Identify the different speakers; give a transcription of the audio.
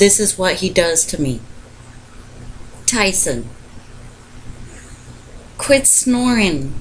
Speaker 1: This is what he does to me. Tyson, quit snoring.